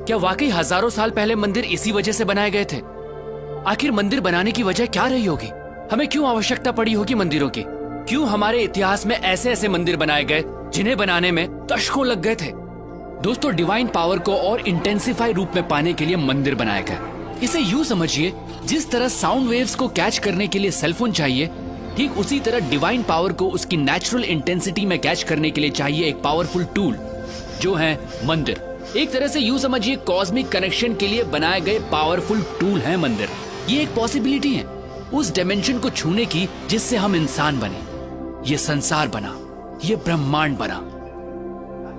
क्या वाकई हजारों साल पहले मंदिर इसी वजह से बनाए गए थे? आखिर मंदिर बनाने की वजह क्या रही होगी? हमें क्यों आवश्यकता पड़ी होगी मंदिरों की? क्यों हमारे इतिहास में ऐसे ऐसे मंदिर बनाए गए जिन्हें बनाने में दशकों लग गए थे? दोस्तों, डिवाइन पावर को और इंटेंसिफाई रूप में पाने के लिए मंदिर बनाए गए। इसे यूं समझिए, जिस तरह साउंड वेव्स को कैच करने के लिए सेलफोन चाहिए, ठीक उसी तरह डिवाइन पावर को उसकी नेचुरल इंटेंसिटी में कैच करने के लिए चाहिए एक पावरफुल टूल, जो है मंदिर। एक तरह से यूं समझिए, कॉस्मिक कनेक्शन के लिए बनाए गए पावरफुल टूल है मंदिर। ये एक पॉसिबिलिटी है उस डायमेंशन को छूने की जिससे हम इंसान बने, ये संसार बना, ये ब्रह्मांड बना।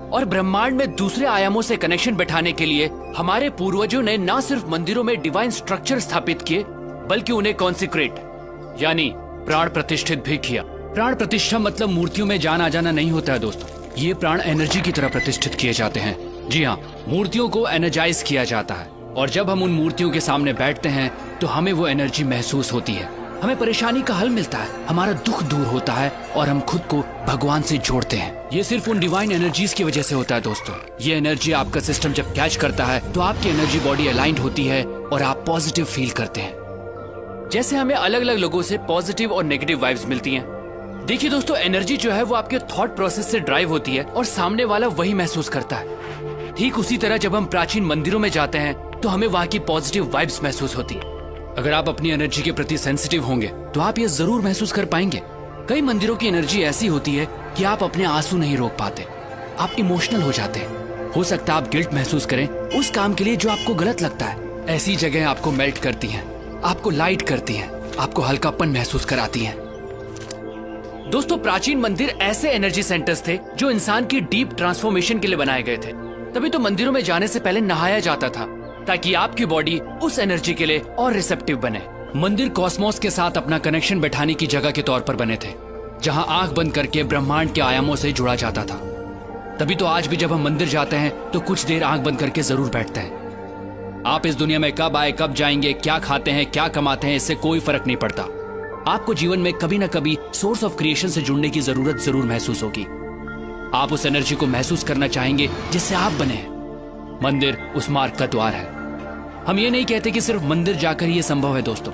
और ब्रह्मांड में दूसरे आयामों से कनेक्शन बैठाने के लिए हमारे पूर्वजों ने न सिर्फ मंदिरों में डिवाइन स्ट्रक्चर स्थापित किए, बल्कि उन्हें कॉन्सिक्रेट यानी प्राण प्रतिष्ठित भी किया। प्राण प्रतिष्ठा मतलब मूर्तियों में जान आ जाना नहीं होता है दोस्तों, ये प्राण एनर्जी की तरह प्रतिष्ठित किए जाते हैं। जी हाँ, मूर्तियों को एनर्जाइज किया जाता है, और जब हम उन मूर्तियों के सामने बैठते हैं तो हमें वो एनर्जी महसूस होती है। हमें परेशानी का हल मिलता है, हमारा दुख दूर होता है और हम खुद को भगवान से जोड़ते हैं। ये सिर्फ उन डिवाइन एनर्जीज की वजह से होता है दोस्तों। ये एनर्जी आपका सिस्टम जब कैच करता है तो आपकी एनर्जी बॉडी अलाइंड होती है और आप पॉजिटिव फील करते हैं। जैसे हमें अलग अलग लोगों से पॉजिटिव और नेगेटिव वाइब्स मिलती हैं। देखिए दोस्तों, एनर्जी जो है वो आपके थॉट प्रोसेस से ड्राइव होती है और सामने वाला वही महसूस करता है। ठीक उसी तरह जब हम प्राचीन मंदिरों में जाते हैं तो हमें वहाँ की पॉजिटिव वाइब्स महसूस होती है। अगर आप अपनी एनर्जी के प्रति सेंसिटिव होंगे तो आप ये जरूर महसूस कर पाएंगे। कई मंदिरों की एनर्जी ऐसी होती है कि आप अपने आंसू नहीं रोक पाते, आप इमोशनल हो जाते हैं। हो सकता है आप गिल्ट महसूस करें उस काम के लिए जो आपको गलत लगता है। ऐसी जगह आपको मेल्ट करती हैं, आपको लाइट करती हैं, आपको हल्कापन महसूस कराती हैं। दोस्तों, प्राचीन मंदिर ऐसे एनर्जी सेंटर्स थे जो इंसान की डीप ट्रांसफॉर्मेशन के लिए बनाए गए थे। तभी तो मंदिरों में जाने से पहले नहाया जाता था, ताकि आपकी बॉडी उस एनर्जी के लिए और रिसेप्टिव बने। मंदिर कॉस्मोस के साथ अपना कनेक्शन बैठाने की जगह के तौर पर बने थे, जहां आंख बंद करके ब्रह्मांड के आयामों से जुड़ा जाता था। तभी तो आज भी जब हम मंदिर जाते हैं तो कुछ देर आंख बंद करके जरूर बैठते हैं। आप इस दुनिया में कब आए, कब जाएंगे, क्या खाते हैं, क्या कमाते हैं, इससे कोई फर्क नहीं पड़ता। आपको जीवन में कभी न कभी सोर्स ऑफ क्रिएशन से जुड़ने की जरूरत जरूर महसूस होगी। आप उस एनर्जी को महसूस करना चाहेंगे जिससे आप बने। मंदिर उस मार्ग का द्वार है। हम ये नहीं कहते कि सिर्फ मंदिर जाकर ये संभव है दोस्तों।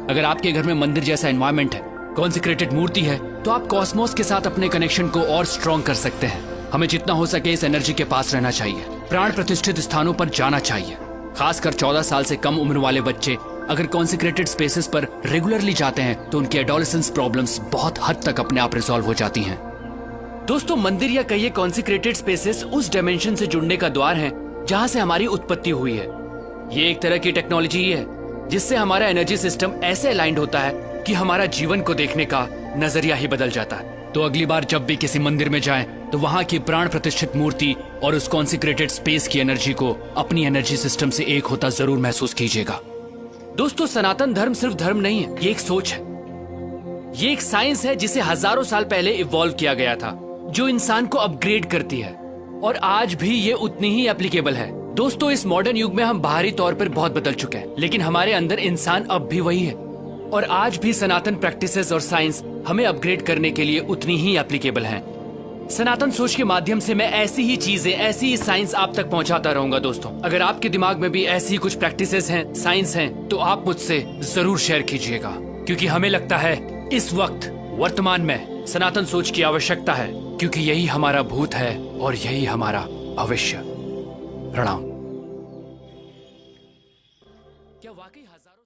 अगर आपके घर में मंदिर जैसा एनवायरनमेंट है, कॉन्सिक्रेटेड मूर्ति है, तो आप कॉस्मोस के साथ अपने कनेक्शन को और स्ट्रॉन्ग कर सकते हैं। हमें जितना हो सके इस एनर्जी के पास रहना चाहिए, प्राण प्रतिष्ठित स्थानों पर जाना चाहिए। खासकर 14 साल से कम उम्र वाले बच्चे अगर कॉन्सिक्रेटेड स्पेसेस पर रेगुलरली जाते हैं तो उनकी एडोलेसेंस प्रॉब्लम्स बहुत हद तक अपने आप रिजॉल्व हो जाती हैं। दोस्तों, मंदिर या कहिए कॉन्सिक्रेटेड स्पेसेस उस डायमेंशन से जुड़ने का द्वार है जहां से हमारी उत्पत्ति हुई है। ये एक तरह की टेक्नोलॉजी है जिससे हमारा एनर्जी सिस्टम ऐसे अलाइंड होता है कि हमारा जीवन को देखने का नजरिया ही बदल जाता है। तो अगली बार जब भी किसी मंदिर में जाएं तो वहां की प्राण प्रतिष्ठित मूर्ति और उस कॉन्सिक्रेटेड स्पेस की एनर्जी को अपनी एनर्जी सिस्टम से एक होता जरूर महसूस कीजिएगा। दोस्तों, सनातन धर्म सिर्फ धर्म नहीं है, ये एक सोच है, ये एक साइंस है जिसे हजारों साल पहले इवॉल्व किया गया था, जो इंसान को अपग्रेड करती है और आज भी ये उतनी ही एप्लीकेबल है। दोस्तों, इस मॉडर्न युग में हम बाहरी तौर पर बहुत बदल चुके हैं, लेकिन हमारे अंदर इंसान अब भी वही है और आज भी सनातन प्रैक्टिसेस और साइंस हमें अपग्रेड करने के लिए उतनी ही एप्लीकेबल हैं। सनातन सोच के माध्यम से मैं ऐसी ही चीजें, ऐसी ही साइंस आप तक पहुंचाता रहूंगा। दोस्तों, अगर आपके दिमाग में भी ऐसी ही कुछ प्रैक्टिसेस हैं, साइंस हैं, तो आप मुझसे जरूर शेयर कीजिएगा, क्योंकि हमें लगता है इस वक्त वर्तमान में सनातन सोच की आवश्यकता है, क्योंकि यही हमारा भूत है और यही हमारा भविष्य। प्रणाम। क्या वाकई हजारों